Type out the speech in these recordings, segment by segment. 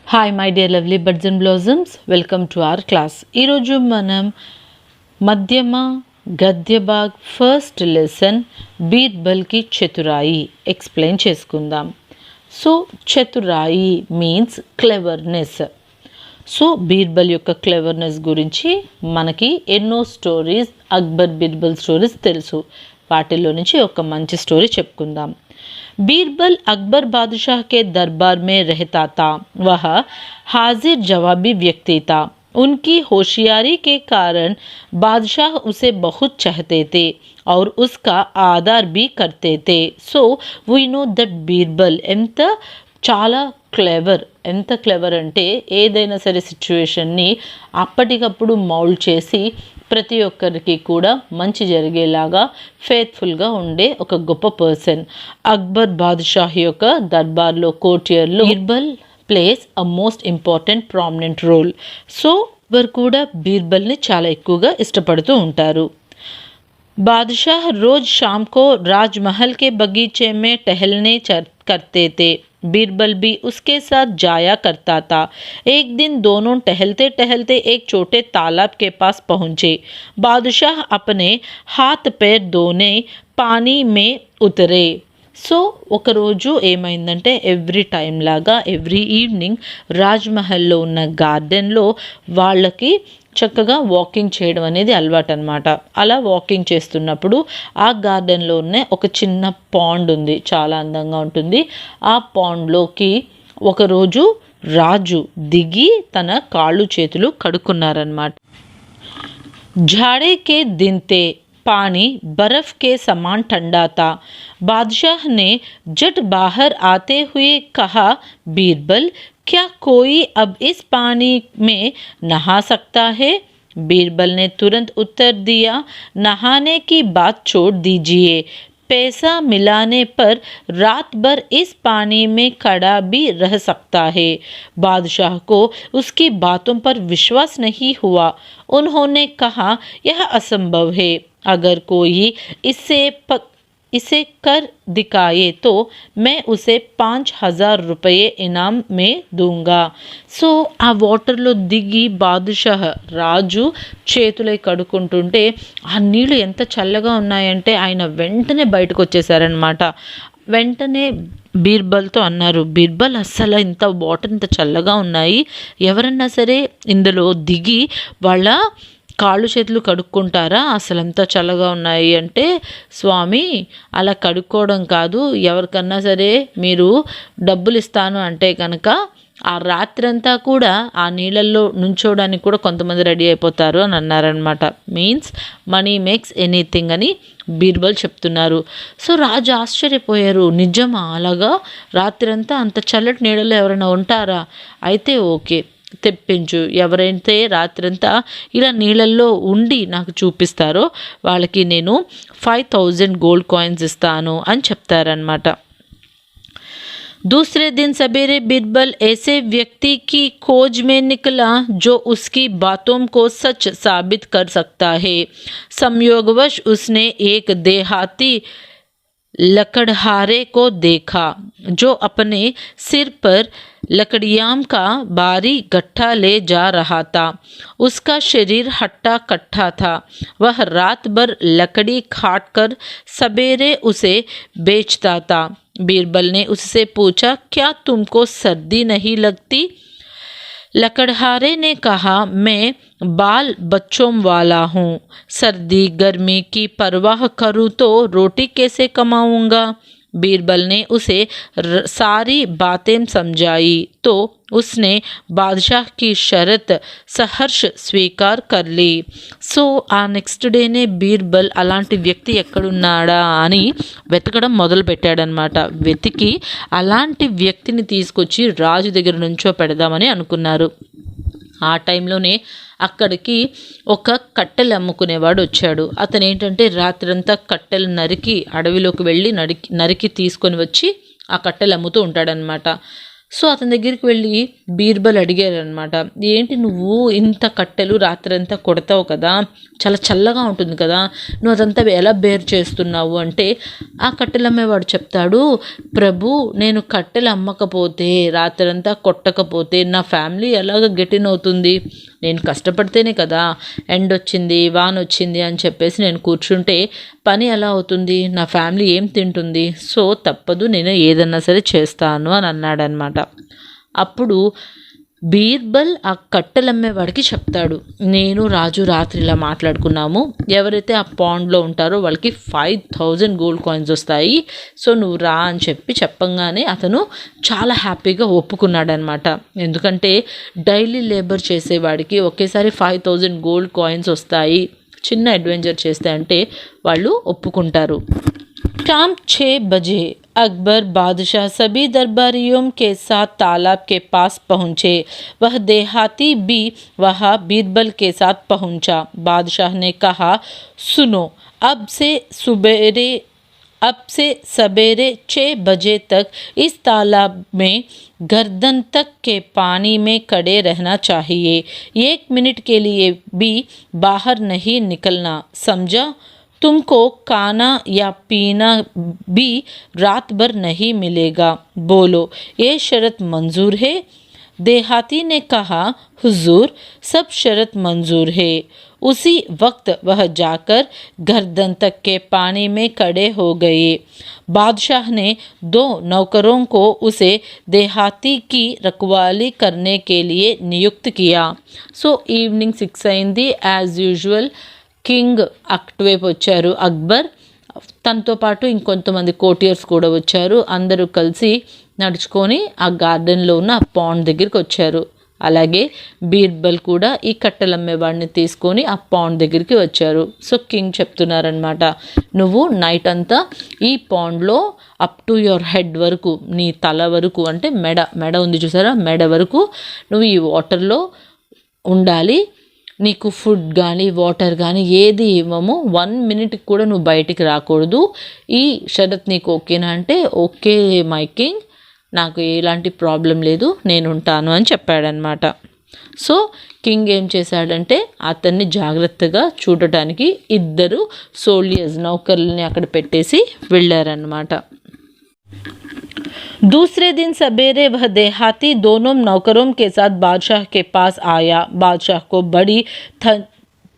Hi my dear lovely birds and blossoms, welcome to our class. ఈరోజు మనం మధ్యమ గద్య భాగ్ ఫస్ట్ లెసన్ బీర్బల్కి చతురాయి ఎక్స్ప్లెయిన్ చేసుకుందాం. సో చతురాయి మీన్స్ క్లెవర్నెస్. సో బీర్బల్ యొక్క క్లెవర్నెస్ గురించి మనకి ఎన్నో స్టోరీస్, అక్బర్ బీర్బల్ స్టోరీస్ తెలుసు. వాటిల్లో నుంచి ఒక మంచి స్టోరీ చెప్పుకుందాం. बीरबल अकबर बादशाह के दरबार में रहता था. वह हाजिर जवाबी व्यक्ति था. उनकी होशियारी के कारण बादशाह उसे बहुत चाहते थे और उसका आदर भी करते थे. So we know that Birbal ఎంత చాలా ఎంత క్లెవర్ అంటే ఏదైనా సరే సిచ్యువేషన్ని అప్పటికప్పుడు మౌల్డ్ చేసి ప్రతి ఒక్కరికి కూడా మంచి జరిగేలాగా ఫేత్ఫుల్గా ఉండే ఒక గొప్ప పర్సన్. అక్బర్ బాద్షాహ్ యొక్క దర్బార్లో, కోర్టియర్లో Birbal plays a most important prominent role. So వారు కూడా బీర్బల్ని చాలా ఎక్కువగా ఇష్టపడుతూ ఉంటారు. बादशाह रोज शाम को राजमहल के बगीचे में टहलने करते थे. बीरबल भी उसके साथ जाया करता था. एक दिन दोनों टहलते टहलते एक छोटे तालाब के पास पहुंचे. बादशाह अपने हाथ पैर धोने पानी में उतरे. సో ఒకరోజు ఏమైందంటే, ఎవ్రీ టైం లాగా ఎవ్రీ ఈవినింగ్ రాజ్మహల్లో ఉన్న గార్డెన్లో వాళ్ళకి చక్కగా వాకింగ్ చేయడం అనేది అలవాటు అనమాట. అలా వాకింగ్ చేస్తున్నప్పుడు ఆ గార్డెన్లో ఉన్న ఒక చిన్న పాండ్ ఉంది, చాలా అందంగా ఉంటుంది. ఆ పాండ్లోకి ఒకరోజు రాజు దిగి తన కాళ్ళు చేతులు కడుక్కున్నారనమాట. झाड़े के दिन थे. पानी बर्फ के समान ठंडा था. बादशाह ने झट बाहर आते हुए कहा, बीरबल, क्या कोई अब इस पानी में नहा सकता है? बीरबल ने तुरंत उत्तर दिया, नहाने की बात छोड़ दीजिए. पैसा मिलाने पर रात भर इस पानी में खड़ा भी रह सकता है. बादशाह को उसकी बातों पर विश्वास नहीं हुआ. उन्होंने कहा, यह असंभव है. अगर कोई इसे कर दिखाए तो मैं उसे 5,000 रुपये इनाम में दूंगा. సో ఆ వాటర్లో దిగి బాదుషాహ్ రాజు చేతులై కడుక్కుంటుంటే ఆ నీళ్ళు ఎంత చల్లగా ఉన్నాయంటే ఆయన వెంటనే బయటకు వచ్చేసారనమాట. వెంటనే బీర్బల్తో అన్నారు, బీర్బల్, అస్సలు ఇంత వాటర్ ఇంత చల్లగా ఉన్నాయి, ఎవరన్నా సరే ఇందులో దిగి వాళ్ళ కాళ్ళు చేతులు కడుక్కుంటారా? అసలు ఎంత చల్లగా ఉన్నాయి అంటే, స్వామి, అలా కడుక్కోవడం కాదు, ఎవరికన్నా సరే మీరు డబ్బులు ఇస్తాను అంటే కనుక ఆ రాత్రంతా కూడా ఆ నీళ్ళల్లో నుంచోడానికి కూడా కొంతమంది రెడీ అయిపోతారు అని అన్నారనమాట. మీన్స్ మనీ మేక్స్ ఎనీథింగ్ అని బీర్బల్ చెప్తున్నారు. సో రాజు ఆశ్చర్యపోయారు, నిజమా? అలాగా రాత్రంతా అంత చల్లటి నీళ్ళలో ఎవరైనా ఉంటారా? అయితే ఓకే, తెప్పించు. ఎవరైతే రాత్రంతా ఇలా నీళ్ళల్లో ఉండి నాకు చూపిస్తారో వాళ్ళకి నేను 5,000 గోల్డ్ కాయిన్స్ ఇస్తాను అని చెప్తారనమాట. दूसरे दिन सवेरे बीरबल ऐसे व्यक्ति की खोज में निकला जो उसकी बातों को सच साबित कर सकता है. संयोगवश उसने एक देहाती लकड़हारे को देखा जो अपने सिर पर लकड़ियां का भारी गट्ठा ले जा रहा था. उसका शरीर हट्टा कट्टा था. वह रात भर लकड़ी काट कर सवेरे उसे बेचता था. बीरबल ने उससे पूछा, क्या तुमको सर्दी नहीं लगती? लकड़हारे ने कहा, मैं बाल बच्चों वाला हूँ, सर्दी गर्मी की परवाह करूँ तो रोटी कैसे कमाऊँगा? बीरबल ने उसे सारी बातें समझाई तो उसने बादशाह की शर्त सहर्ष स्वीकार कर ली. సో ఆ నెక్స్ట్ డేనే బీర్బల్ అలాంటి వ్యక్తి ఎక్కడున్నాడా అని వెతకడం మొదలు పెట్టాడనమాట. వెతికి అలాంటి వ్యక్తిని తీసుకొచ్చి రాజు దగ్గర నుంచో పెడదామని అనుకున్నారు. ఆ టైంలోనే అక్కడికి ఒక కట్టెలు అమ్ముకునేవాడు వచ్చాడు. అతను ఏంటంటే రాత్రంతా కట్టెలు నరికి అడవిలోకి వెళ్ళి నరికి తీసుకొని వచ్చి ఆ కట్టెలు అమ్ముతూ ఉంటాడనమాట. సో అతని దగ్గరికి వెళ్ళి బీర్బల్ అడిగారు అనమాట, ఏంటి నువ్వు ఇంత కట్టెలు రాత్రంతా కొడతావు కదా, చాలా చల్లగా ఉంటుంది కదా, నువ్వు అదంతా ఎలా బేర్ చేస్తున్నావు అంటే, ఆ కట్టెలు అమ్మేవాడు చెప్తాడు, ప్రభు నేను కట్టెలు అమ్మకపోతే రాత్రంతా కొట్టకపోతే నా ఫ్యామిలీ ఎలాగ గెటిన్ అవుతుంది, నేను కష్టపడితేనే కదా, ఎండ్ వచ్చింది వాన వచ్చింది అని చెప్పేసి నేను కూర్చుంటే పని ఎలా అవుతుంది, నా ఫ్యామిలీ ఏం తింటుంది, సో తప్పదు నేను ఏదన్నా సరే చేస్తాను అని అన్నాడనమాట. అప్పుడు బీర్బల్ ఆ కట్టెలమ్మేవాడికి చెప్తాడు, నేను రాజు రాత్రి ఇలా మాట్లాడుకున్నాము, ఎవరైతే ఆ పాండ్లో ఉంటారో వాళ్ళకి 5000 గోల్డ్ కాయిన్స్ వస్తాయి, సో నువ్వు రా అని చెప్పంగానే అతను చాలా హ్యాపీగా ఒప్పుకున్నాడనమాట. ఎందుకంటే డైలీ లేబర్ చేసేవాడికి ఒకేసారి 5000 గోల్డ్ కాయిన్స్ వస్తాయి, చిన్న అడ్వెంచర్ చేస్తే అంటే వాళ్ళు ఒప్పుకుంటారు. शाम 6 बजे अकबर बादशाह सभी दरबारियों के साथ तालाब के पास पहुँचे। वह देहाती भी वहाँ बीरबल के साथ पहुँचा। बादशाह ने कहा, सुनो, अब से सवेरे 6 बजे तक इस तालाब में गर्दन तक के पानी में खड़े रहना चाहिए, 1 मिनट के लिए भी बाहर नहीं निकलना, समझा? तुमको खाना या पीना भी रात भर नहीं मिलेगा, बोलो ये शर्त मंजूर है? देहाती ने कहा, हुजूर सब शर्त मंजूर है। उसी वक्त वह जाकर गर्दन तक के पानी में खड़े हो गए। बादशाह ने 2 नौकरों को उसे देहाती की रखवाली करने के लिए नियुक्त किया। सो ఈవినింగ్ 6 అయింది. యాజ్ యూజువల్ కింగ్ అటువైపు వచ్చారు అక్బర్, తనతో పాటు ఇంకొంతమంది కోటియర్స్ కూడా వచ్చారు. అందరూ కలిసి నడుచుకొని ఆ గార్డెన్లో ఉన్న ఆ పాండ్ దగ్గరికి వచ్చారు. అలాగే బీర్బల్ కూడా ఈ కట్టెలమ్మేవాడిని తీసుకొని ఆ పాండ్ దగ్గరికి వచ్చారు. సో కింగ్ చెప్తున్నారనమాట, నువ్వు నైట్ అంతా ఈ పాండ్లో అప్ టు యువర్ హెడ్ వరకు, నీ తల వరకు అంటే మెడ ఉంది చూసారా, మెడ వరకు నువ్వు ఈ వాటర్లో ఉండాలి. నీకు ఫుడ్ కానీ వాటర్ కానీ ఏది ఇవ్వము, 1 మినిట్కి కూడా నువ్వు బయటికి రాకూడదు. ఈ షరత్ నీకు ఓకేనా అంటే, ఓకే మై కింగ్, నాకు ఎలాంటి ప్రాబ్లం లేదు, నేను ఉంటాను అని చెప్పాడనమాట. సో కింగ్ ఏం చేశాడంటే అతన్ని జాగ్రత్తగా చూడటానికి 2 సోల్జర్స్ నౌకర్లని అక్కడ పెట్టేసి వెళ్ళారనమాట. दूसरे दिन सवेरे वह देहाती दोनों नौकरों के साथ बादशाह के पास आया। बादशाह को बड़ी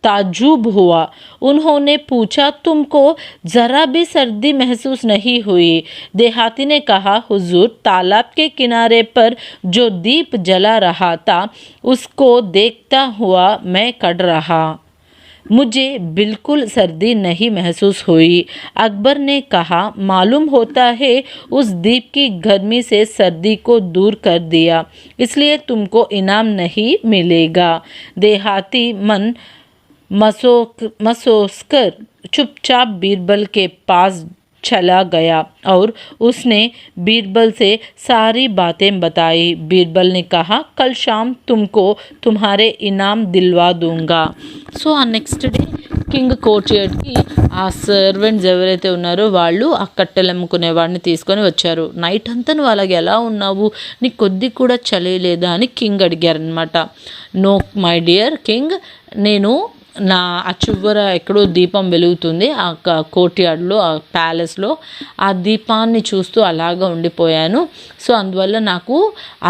ताज्जुब हुआ। उन्होंने पूछा, तुमको ज़रा भी सर्दी महसूस नहीं हुई? देहाती ने कहा, हुजूर तालाब के किनारे पर जो दीप जला रहा था उसको देखता हुआ मैं कट रहा, मुझे बिल्कुल सर्दी नहीं महसूस हुई। अकबर ने कहा, मालूम होता है उस दीप की गर्मी से सर्दी को दूर कर दिया, इसलिए तुमको इनाम नहीं मिलेगा। देहाती मन मसोसकर चुपचाप बीरबल के पास चला गया और उसने बीरबल से सारी बातें बताई। बीरबल ने कहा, कल शाम तुमको तुम्हारे इनाम दिलवा दूंगा। సో ఆ నెక్స్ట్ డే కింగ్ కోర్ట్యార్డ్కి ఆ సర్వెంట్స్ ఎవరైతే ఉన్నారో వాళ్ళు ఆ కట్టెలు అమ్ముకునే వాడిని తీసుకొని వచ్చారు. నైట్ అంతా నువ్వు అలాగే ఎలా ఉన్నావు, నీకు కొద్ది కూడా చలి లేదా అని కింగ్ అడిగారనమాట. నో మై డియర్ కింగ్, నేను నా ఆ చివర ఎక్కడో దీపం వెలుగుతుంది ఆ కోర్ట్యార్డ్లో, ఆ ప్యాలెస్లో, ఆ దీపాన్ని చూస్తూ అలాగా ఉండిపోయాను. సో అందువల్ల నాకు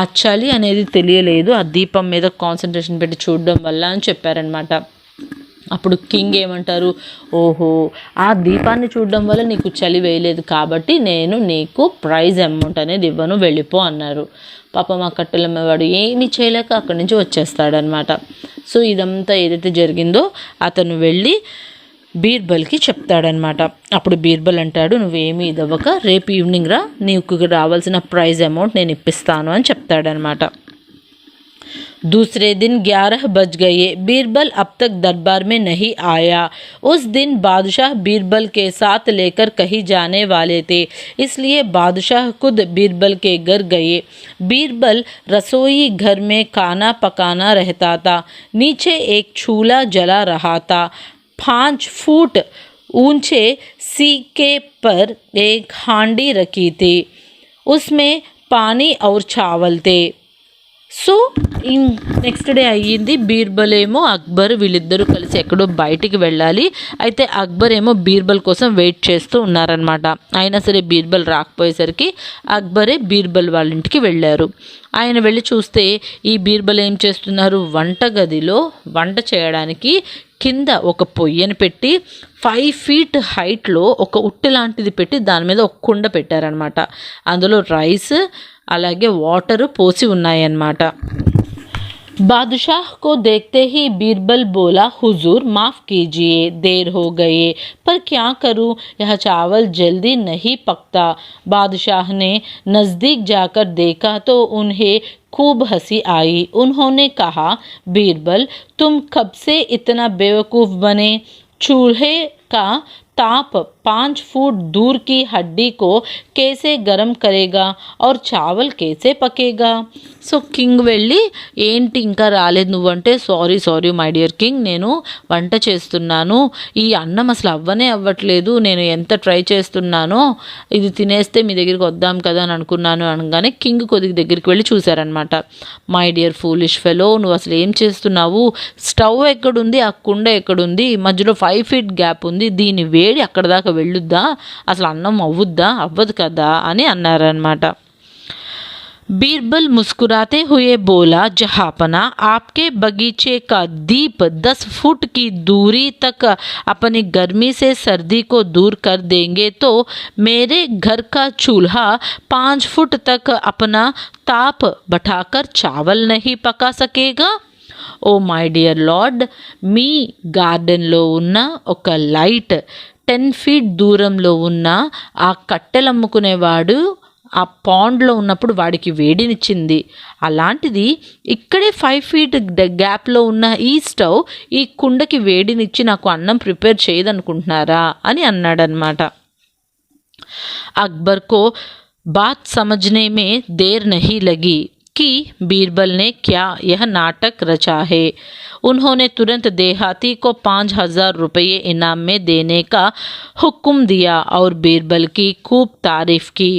ఆ చలి అనేది తెలియలేదు, ఆ దీపం మీద కాన్సన్ట్రేషన్ పెట్టి చూడడం వల్ల అని చెప్పారనమాట. అప్పుడు కింగ్ ఏమంటారు, ఓహో ఆ దీపాన్ని చూడడం వల్ల నీకు చలి వేయలేదు కాబట్టి నేను నీకు ప్రైజ్ అమౌంట్ అనేది ఇవ్వను, వెళ్ళిపో అన్నారు. పాపం ఆ కట్టెలమ్మేవాడు ఏమీ చేయలేక అక్కడి నుంచి వచ్చేస్తాడనమాట. సో ఇదంతా ఏదైతే జరిగిందో అతను వెళ్ళి బీర్బల్కి చెప్తాడనమాట. అప్పుడు బీర్బల్ అంటాడు, నువ్వేమీ ఇదవ్వక రేపు ఈవినింగ్ రా, నీకు రావాల్సిన ప్రైజ్ అమౌంట్ నేను ఇప్పిస్తాను అని చెప్తాడనమాట. दूसरे दिन 11 बज गए। बीरबल अब तक दरबार में नहीं आया। उस दिन बादशाह बीरबल के साथ लेकर कहीं जाने वाले थे, इसलिए बादशाह खुद बीरबल के घर गए। बीरबल रसोई घर में खाना पकाना रहता था। नीचे एक चूल्हा जला रहा था। 5 फुट ऊंचे सीके पर एक हांडी रखी थी, उसमें पानी और चावल थे। సో నెక్స్ట్ డే అయ్యింది. బీర్బల్ ఏమో అక్బర్ వీళ్ళిద్దరూ కలిసి ఎక్కడో బయటికి వెళ్ళాలి. అయితే అక్బర్ ఏమో బీర్బల్ కోసం వెయిట్ చేస్తూ ఉన్నారనమాట. అయినా సరే బీర్బల్ రాకపోయేసరికి అక్బరే బీర్బల్ వాళ్ళ ఇంటికి వెళ్ళారు. ఆయన వెళ్ళి చూస్తే ఈ బీర్బల్ ఏం చేస్తున్నారు, వంటగదిలో వంట చేయడానికి కింద ఒక పొయ్యను పెట్టి 5 feet హైట్లో ఒక ఉట్టి లాంటిది పెట్టి దాని మీద ఒక కుండ పెట్టారనమాట. అందులో రైస్ అలాగే వాటర్ పోసి ఉన్నాయన్నమాట. बादशाह को देखते ही बीरबल बोला, हुजूर माफ़ कीजिए, देर हो गए, पर क्या करूं, यह चावल जल्दी नहीं पकता। बादशाह ने नज़दीक जाकर देखा तो उन्हें खूब हंसी आई। उन्होंने कहा, बीरबल तुम कब से इतना बेवकूफ़ बने? चूल्हे का ताप 5 फुट दूर की हड्डी को कैसे गर्म करेगा और चावल कैसे पकेगा? సో కింగ్ వెళ్ళి, ఏంటి ఇంకా రాలేదు నువ్వంటే, సారీ మై డియర్ కింగ్, నేను వంట చేస్తున్నాను, ఈ అన్నం అసలు అవ్వట్లేదు, నేను ఎంత ట్రై చేస్తున్నానో, ఇది తినేస్తే మీ దగ్గరికి వద్దాం కదా అని అనుకున్నాను అనగానే కింగ్ కొద్దిగా దగ్గరికి వెళ్ళి చూశారనమాట. మై డియర్ ఫూలిష్ ఫెలో, నువ్వు అసలు ఏం చేస్తున్నావు, స్టవ్ ఎక్కడుంది, ఆ కుండ ఎక్కడుంది, మధ్యలో 5 feet గ్యాప్ ఉంది, దీని వేడి అక్కడ దాకా వెళ్ళుద్దా, అసలు అన్నం అవ్వదు కదా అని అన్నారనమాట. बीरबल मुस्कुराते हुए बोला, जहाँपना आपके बगीचे का दीप 10 फुट की दूरी तक अपनी गर्मी से सर्दी को दूर कर देंगे तो मेरे घर का चूल्हा 5 फुट तक अपना ताप बढ़ाकर चावल नहीं पका सकेगा? ఓ మై డియర్ లార్డ్, మీ గార్డెన్లో ఉన్న ఒక లైట్ 10 feet దూరంలో ఉన్న ఆ కట్టెలు అమ్ముకునేవాడు ఆ పాండ్లో ఉన్నప్పుడు వాడికి వేడినిచ్చింది. అలాంటిది ఇక్కడే 5 feet గ్యాప్లో ఉన్న ఈ స్టవ్ ఈ కుండకి వేడినిచ్చి నాకు అన్నం ప్రిపేర్ చేయదనుకుంటున్నారా అని అన్నాడనమాట. अकबर को बात समझने में देर नहीं लगी कि बीरबल ने क्या यह नाटक रचा है। उन्होंने तुरंत देहाती को 5,000 रुपये इनाम में देने का हुक्म दिया और बीरबल की खूब तारीफ की.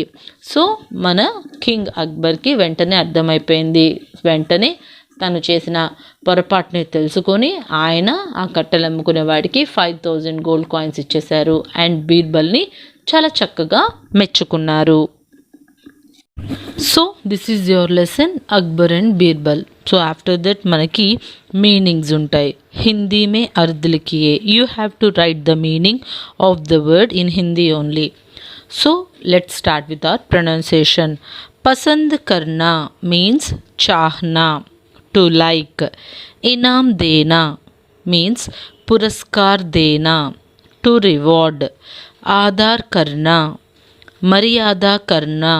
సో మన కింగ్ అక్బర్కి వెంటనే అర్థమైపోయింది. వెంటనే తను చేసిన పొరపాటుని తెలుసుకొని ఆయన ఆ కట్టెలు అమ్ముకునే వాడికి 5,000 gold coins ఇచ్చేశారు. అండ్ బీర్బల్ని చాలా చక్కగా మెచ్చుకున్నారు. So this is your lesson Akbar and Birbal. So after that మనకి మీనింగ్స్ ఉంటాయి. హిందీ మే అర్ధ్ లిఖియే, you have to write the meaning of the word in Hindi only. So let's start with our pronunciation. पसंद करना means चाहना, to like. इनाम देना means पुरस्कार देना, to reward. आदर करना, मर्यादा करना,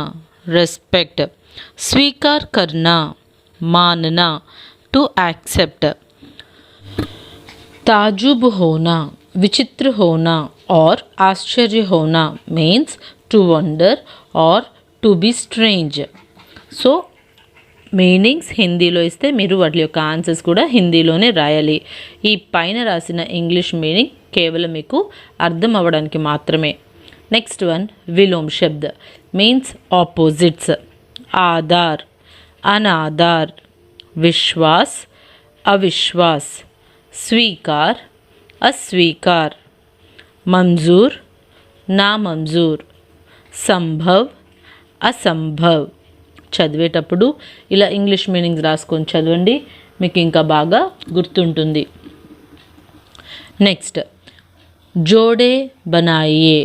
respect. स्वीकार करना, मानना, to accept. ताजुब होना, विचित्र होना और आश्चर्य होना means to wonder or to be strange. So meanings హిందీలో ఇస్తే మీరు వాటి యొక్క ఆన్సర్స్ కూడా హిందీలోనే రాయాలి. ఈ పైన రాసిన ఇంగ్లీష్ మీనింగ్ కేవలం మీకు అర్థం అవ్వడానికి మాత్రమే. నెక్స్ట్ వన్ విలోమ్ శబ్ద్ మీన్స్ ఆపోజిట్స్. ఆధార్, అనాధార్, విశ్వాస్, అవిశ్వాస్, స్వీకార్, अस्वीकार, मंजूर, नामंजूर, సంభవ్, అసంభవ్. చదివేటప్పుడు ఇలా ఇంగ్లీష్ మీనింగ్స్ రాసుకొని చదవండి, మీకు ఇంకా బాగా గుర్తుంటుంది. నెక్స్ట్ జోడే బనాయియే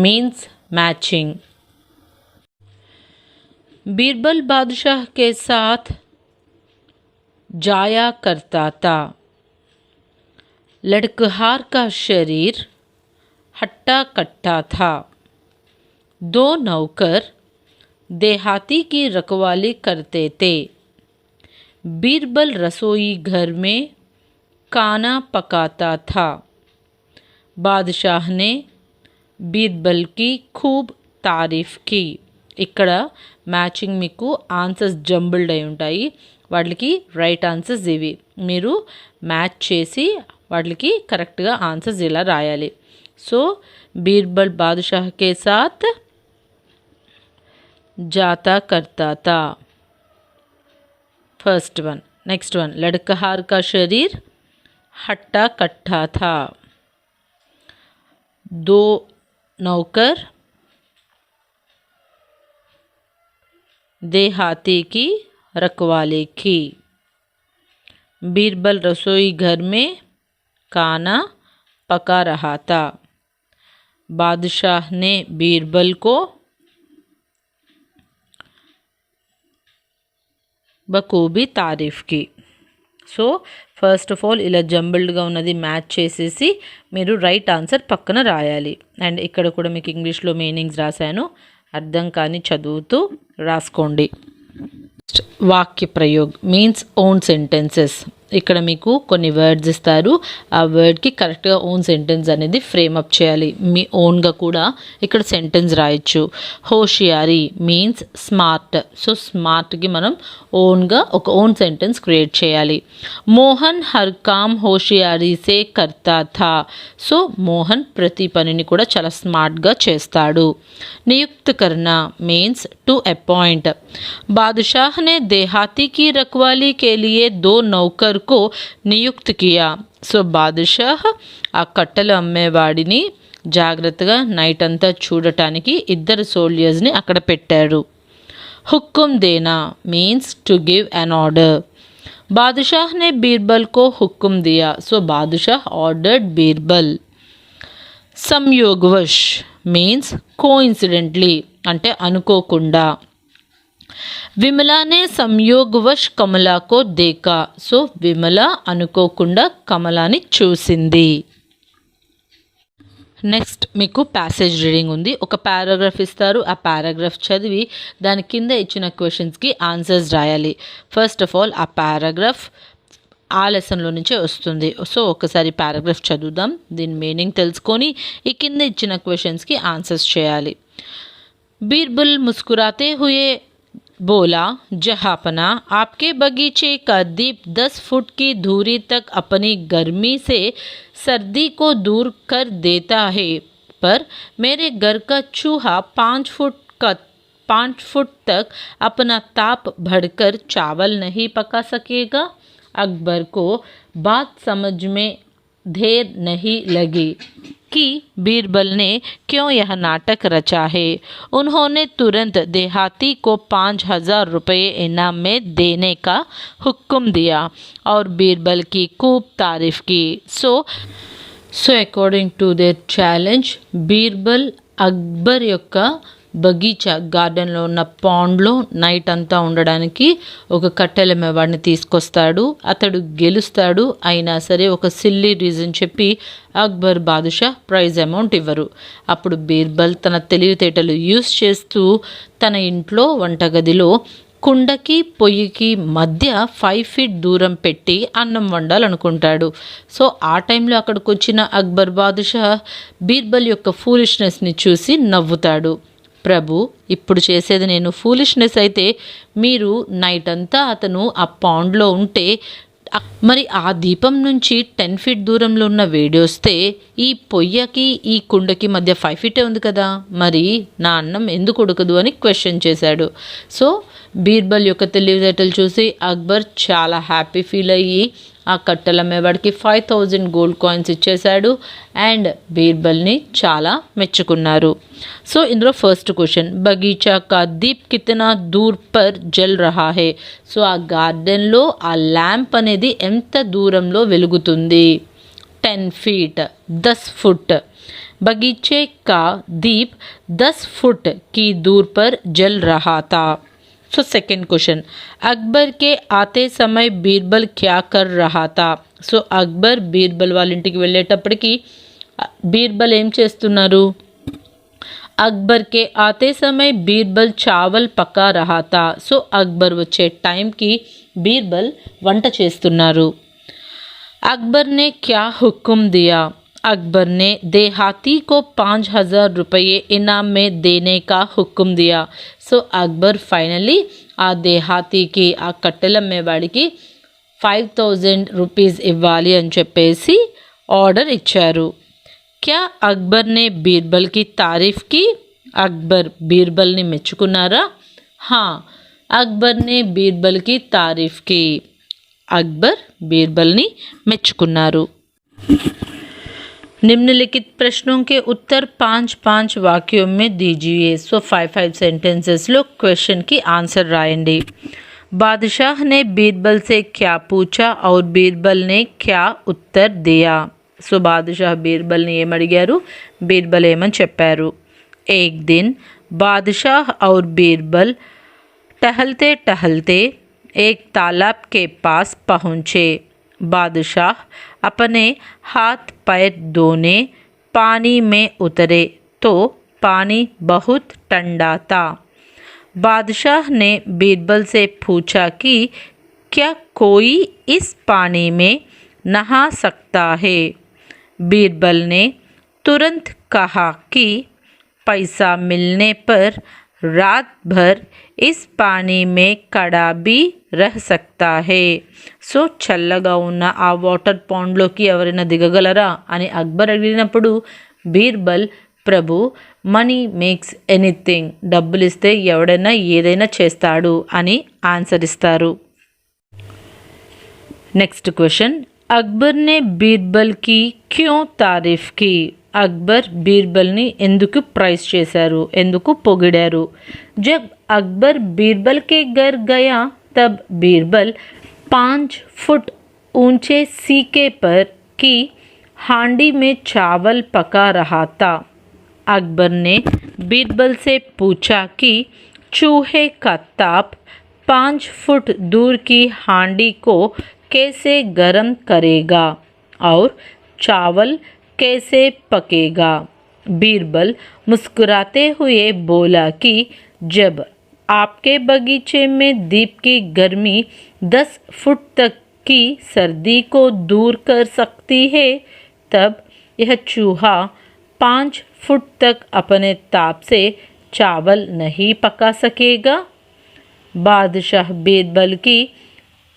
మీన్స్ మ్యాచింగ్. बीरबल बादशाह के साथ जाया करता था. लड़कहार का शरीर हट्टा कट्टा था. 2 नौकर देहाती की रखवाली करते थे. बीरबल रसोई घर में खाना पकाता था. बादशाह ने बीरबल की खूब तारीफ की. ఇక్కడ మ్యాచింగ్ మీకు ఆన్సర్స్ జంబుల్డ్ అయి ఉంటాయి, వాటికి రైట్ ఆన్సర్స్ ఇవి. మీరు మ్యాచ్ చేసి వాటికి కరెక్ట్గా ఆన్సర్స్ ఇలా రాయాలి. సో బీర్బల్ బాదుషాహ్ కే సాత్ जाता करता था। First one. नेक्स्ट वन, लड़कहार का शरीर हट्टा कट्टा था। 2 नौकर देहाती की रखवाली की। बीरबल रसोई घर में खाना पका रहा था। बादशाह ने बीरबल को బఖూబీ తారీఫ్ కి. సో ఫస్ట్ ఆఫ్ ఆల్ ఇలా జంబుల్డ్గా ఉన్నది మ్యాచ్ చేసేసి మీరు రైట్ ఆన్సర్ పక్కన రాయాలి. అండ్ ఇక్కడ కూడా మీకు ఇంగ్లీష్లో మీనింగ్స్ రాశాను, అర్థం కానీ చదువుతూ రాసుకోండి. వాక్య ప్రయోగ్ మీన్స్ ఓన్ సెంటెన్సెస్. ఇక్కడ మీకు కొన్ని వర్డ్స్ ఇస్తారు, ఆ వర్డ్కి కరెక్ట్గా ఓన్ సెంటెన్స్ అనేది ఫ్రేమ్ అప్ చేయాలి. మీ ఓన్గా కూడా ఇక్కడ సెంటెన్స్ రాయొచ్చు. హోషియారీ మీన్స్ స్మార్ట్. సో స్మార్ట్కి మనం ఓన్గా ఒక ఓన్ సెంటెన్స్ క్రియేట్ చేయాలి. మోహన్ హర్ కామ్ హోషియారీ సే కర్తా థా. సో మోహన్ ప్రతి పనిని కూడా చాలా స్మార్ట్గా చేస్తాడు. నియుక్త కర్నా మీన్స్ టు అపాయింట్. बादशाह ने देहाती की रखवाली के लिए 2 नौकर को నియుక్త కియా. సో బాదుషాహ్ ఆ కట్టెలు అమ్మేవాడిని జాగ్రత్తగా నైట్ అంతా చూడటానికి 2 సోల్జర్స్ని అక్కడ పెట్టారు. హుక్కుం దేనా means to give an order. బాదుషాహ్ నే బీర్బల్ కో హుక్కుం దియా. So Badshah ordered Birbal. సంయోగవశ్ మీన్స్ కోఇన్సిడెంట్లీ అంటే అనుకోకుండా. విమలా నే సంయోగవశ్ కమలాకో దేకా. సో విమల అనుకోకుండా కమలాని చూసింది. నెక్స్ట్ మీకు ప్యాసేజ్ రీడింగ్ ఉంది. ఒక పారాగ్రాఫ్ ఇస్తారు, ఆ పారాగ్రాఫ్ చదివి దాని కింద ఇచ్చిన క్వశ్చన్స్కి ఆన్సర్స్ రాయాలి. ఫస్ట్ ఆఫ్ ఆల్ ఆ పారాగ్రాఫ్ ఆ లెసన్లో నుంచే వస్తుంది. సో ఒకసారి పారాగ్రాఫ్ చదువుదాం, దీని మీనింగ్ తెలుసుకొని ఈ కింద ఇచ్చిన క్వశ్చన్స్కి ఆన్సర్స్ చేయాలి. బీర్బల్ ముస్కురాతే హుయే बोला, जहापना आपके बगीचे का दीप 10 फुट की दूरी तक अपनी गर्मी से सर्दी को दूर कर देता है, पर मेरे घर का चूहा 5 फुट तक अपना ताप बढ़कर चावल नहीं पका सकेगा. अकबर को बात समझ में देर नहीं लगी कि बीरबल ने क्यों यह नाटक रचा है. उन्होंने तुरंत देहाती को 5,000 रुपये इनाम में देने का हुक्म दिया और बीरबल की खूब तारीफ की. So according to their challenge, Birbal Akbar యొక్క బగీచా గార్డెన్లో ఉన్న పాండ్లో నైట్ అంతా ఉండడానికి ఒక కట్టెలమ్మేవాడిని తీసుకొస్తాడు. అతడు గెలుస్తాడు, అయినా సరే ఒక సిల్లీ రీజన్ చెప్పి అక్బర్ బాదుషా ప్రైజ్ అమౌంట్ ఇవ్వరు. అప్పుడు బీర్బల్ తన తెలివితేటలు యూస్ చేస్తూ తన ఇంట్లో వంటగదిలో కుండకి పొయ్యికి మధ్య 5 ఫీట్ దూరం పెట్టి అన్నం వండాలనుకుంటాడు. సో ఆ టైంలో అక్కడికి వచ్చిన అక్బర్ బాదుషా బీర్బల్ యొక్క ఫూలిష్నెస్ని చూసి నవ్వుతాడు. ప్రభు, ఇప్పుడు చేసేది నేను ఫూలిష్నెస్ అయితే మీరు నైట్ అంతా అతను ఆ పాండ్లో ఉంటే మరి ఆ దీపం నుంచి 10 ఫీట్ దూరంలో ఉన్న వేడి వస్తే ఈ పొయ్యకి ఈ కుండకి మధ్య 5 ఫీటే ఉంది కదా, మరి నా అన్నం ఎందుకు ఉడకదు అని క్వశ్చన్ చేశాడు. సో బీర్బల్ యొక్క తెలివితేటలు చూసి అక్బర్ చాలా హ్యాపీ ఫీల్ అయ్యి ఆ కట్టెలమ్మేవాడికి 5,000 గోల్డ్ కాయిన్స్ ఇచ్చేశాడు అండ్ బీర్బల్ని చాలా మెచ్చుకున్నారు. సో ఇందులో ఫస్ట్ క్వశ్చన్, బగీచా కా దీప్ కితనా దూర్ పర్ జల్ రహా హే. సో ఆ గార్డెన్లో ఆ ల్యాంప్ అనేది ఎంత దూరంలో వెలుగుతుంది? 10 ఫీట్ 10 ఫుట్. बगीचे का दीप 10 फुट की दूर पर जल रहा था. सो सेकेंड क्वेश्चन, अकबर के आते समय बीरबल क्या कर रहा था? సో అక్బర్ బీర్బల్ వాళ్ళ ఇంటికి వెళ్ళేటప్పటికి బీర్బల్ ఏం చేస్తున్నారు? అక్బర్ కే ఆతే సమయ్ బీర్బల్ చావల్ పకా రహా థా. సో అక్బర్ వచ్చే టైంకి బీర్బల్ వంట చేస్తున్నారు. అక్బర్ నే క్యా హుకుం దియా? अकबर ने देहाती को 5,000 रुपये इनाम में देने का हुक्म दिया. సో అక్బర్ ఫైనలీ ఆ దేహాతీకి ఆ కట్టెలమ్మేవాడికి 5,000 రూపీస్ ఇవ్వాలి అని చెప్పేసి ఆర్డర్ ఇచ్చారు. క్యా అక్బర్ నే బీర్బల్ కి తారీఫ్ కి? అక్బర్ బీర్బల్ని మెచ్చుకున్నారా? हाँ, అక్బర్ ने బీర్బల్ की तारीफ की. అక్బర్ బీర్బల్ని మెచ్చుకున్నారు. निम्नलिखित प्रश्नों के उत्तर 5-5 वाक्यों में दीजिए. सो 5-5 सेंटेंसेस लो क्वेश्चन की आंसर राయండి. बादशाह ने बीरबल से क्या पूछा और बीरबल ने क्या उत्तर दिया. సో బాదుషాహ్ బీర్బల్ని ఏమడిగారు, బీర్బల్ ఏమని చెప్పారు. एक दिन बादशाह और बीरबल टहलते टहलते एक तालाब के पास पहुँचे. बादशाह अपने हाथ पैर धोने पानी में उतरे तो पानी बहुत ठंडा था. बादशाह ने बीरबल से पूछा कि क्या कोई इस पानी में नहा सकता है. बीरबल ने तुरंत कहा कि पैसा मिलने पर रात भर इस पानी में कड़ा भी रह सकता है. సో చల్లగా ఉన్న ఆ వాటర్ పాండ్లోకి ఎవరైనా దిగగలరా అని అక్బర్ అడిగినప్పుడు బీర్బల్ ప్రభు మనీ మేక్స్ ఎనీథింగ్, డబ్బులు ఇస్తే ఎవడైనా ఏదైనా చేస్తాడు అని ఆన్సర్ ఇస్తారు. నెక్స్ట్ క్వశ్చన్, అక్బర్ నే బీర్బల్ కి క్యూ తారీఫ్ కి. అక్బర్ బీర్బల్ని ఎందుకు ప్రైజ్ చేశారు, ఎందుకు పొగిడారు. జబ్ అక్బర్ బీర్బల్ के घर गया तब बीरबल 5 फुट ऊंचे सीके पर की हांडी में चावल पका रहा था. अकबर ने बीरबल से पूछा कि चूहे का ताप 5 फुट दूर की हांडी को कैसे गर्म करेगा और चावल कैसे पकेगा. बीरबल मुस्कुराते हुए बोला कि जब आपके बगीचे में दीप की गर्मी 10 फुट तक की सर्दी को दूर कर सकती है, तब यह चूहा 5 फुट तक अपने ताप से चावल नहीं पका सकेगा. बादशाह बीरबल की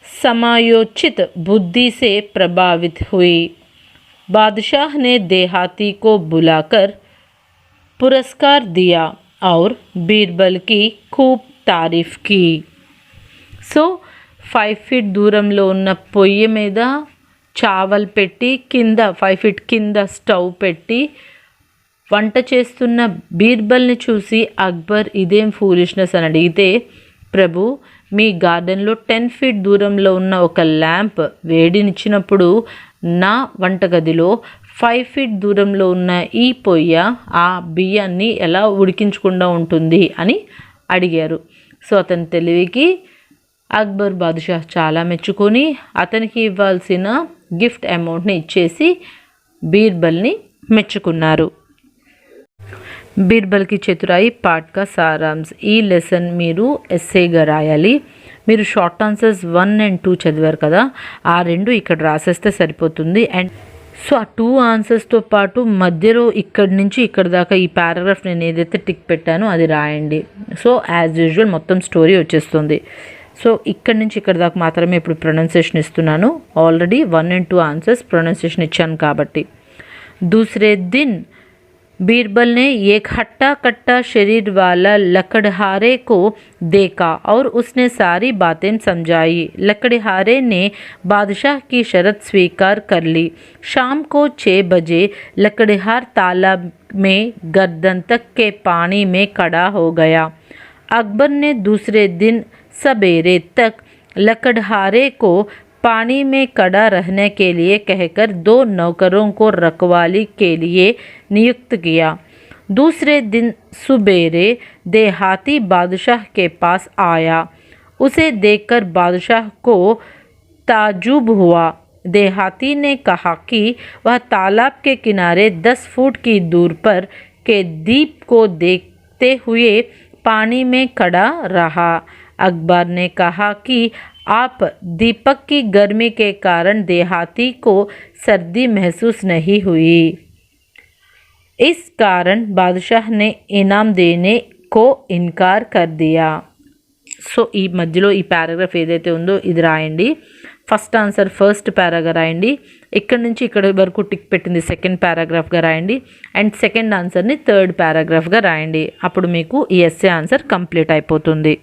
समायोचित बुद्धि से प्रभावित हुई. बादशाह ने देहाती को बुलाकर पुरस्कार दिया और बीरबल की खूब तारीफ की. సో 5 ఫీట్ దూరంలో ఉన్న పొయ్యి మీద చావల్ పెట్టి కింద 5 ఫీట్ కింద స్టవ్ పెట్టి వంట చేస్తున్న బీర్బల్ని చూసి అక్బర్ ఇదేం ఫూలిష్నెస్ అని అడిగితే, ప్రభు మీ గార్డెన్లో 10 ఫీట్ దూరంలో ఉన్న ఒక ల్యాంప్ వేడినిచ్చినప్పుడు నా వంటగదిలో 5 ఫీట్ దూరంలో ఉన్న ఈ పొయ్య ఆ బియ్యాన్ని ఎలా ఉడికించకుండా ఉంటుంది అని అడిగారు. సో అతని తెలివికి అక్బర్ బాదుషాహ్ చాలా మెచ్చుకొని అతనికి ఇవ్వాల్సిన గిఫ్ట్ అమౌంట్ని ఇచ్చేసి బీర్బల్ని మెచ్చుకున్నారు. బీర్బల్కి చతురాయి పార్ట్ కా సారాంశ్. ఈ లెసన్ మీరు ఎస్సేగా రాయాలి. మీరు షార్ట్ ఆన్సర్స్ 1 and 2 చదివారు కదా, ఆ 2 ఇక్కడ రాసేస్తే సరిపోతుంది. అండ్ సో ఆ 2 ఆన్సర్స్తో పాటు మధ్యలో ఇక్కడి నుంచి ఇక్కడ దాకా ఈ పారాగ్రాఫ్ నేను ఏదైతే టిక్ పెట్టానో అది రాయండి. సో యాజ్ యూజువల్ మొత్తం స్టోరీ వచ్చేస్తుంది. సో ఇక్కడి నుంచి ఇక్కడ దాకా మాత్రమే ఇప్పుడు ప్రొనౌన్సియేషన్ ఇస్తున్నాను. ఆల్రెడీ 1 and 2 ఆన్సర్స్ ప్రొనౌన్సియేషన్ ఇచ్చాను కాబట్టి. दूसरे दिन बीरबल ने एक हट्टा कट्टा शरीर वाला लकड़हारे को देखा और उसने सारी बातें समझाई. लकड़हारे ने बादशाह की शर्त स्वीकार कर ली. शाम को 6 बजे लकड़हार तालाब में गर्दन तक के पानी में खड़ा हो गया. अकबर ने दूसरे दिन सवेरे तक लकड़हारे को पानी में खड़ा रहने के लिए कहकर 2 नौकरों को रखवाली के लिए नियुक्त किया. दूसरे दिन सुबेरे देहाती बादशाह के पास आया. उसे देखकर बादशाह को ताज्जुब हुआ. देहाती ने कहा कि वह तालाब के किनारे 10 फुट की दूर पर के दीप को देखते हुए पानी में खड़ा रहा. अकबर ने कहा कि आप दीपक की गर्मी के कारण देहाती को सर्दी महसूस नहीं हुई. इस कारण बादशाह ने इनाम देने को इनकार कर दिया. సో ఈ మధ్యలో ఈ పారాగ్రాఫ్ ఏదైతే ఉందో ఇది రాయండి. ఫస్ట్ ఆన్సర్ ఫస్ట్ పారాగా రాయండి. ఇక్కడ నుంచి ఇక్కడ వరకు టిక్ పెట్టింది సెకండ్ పారాగ్రాఫ్గా రాయండి. అండ్ సెకండ్ ఆన్సర్ని థర్డ్ పారాగ్రాఫ్గా రాయండి. అప్పుడు మీకు ఈ ఎస్సే ఆన్సర్ కంప్లీట్ అయిపోతుంది.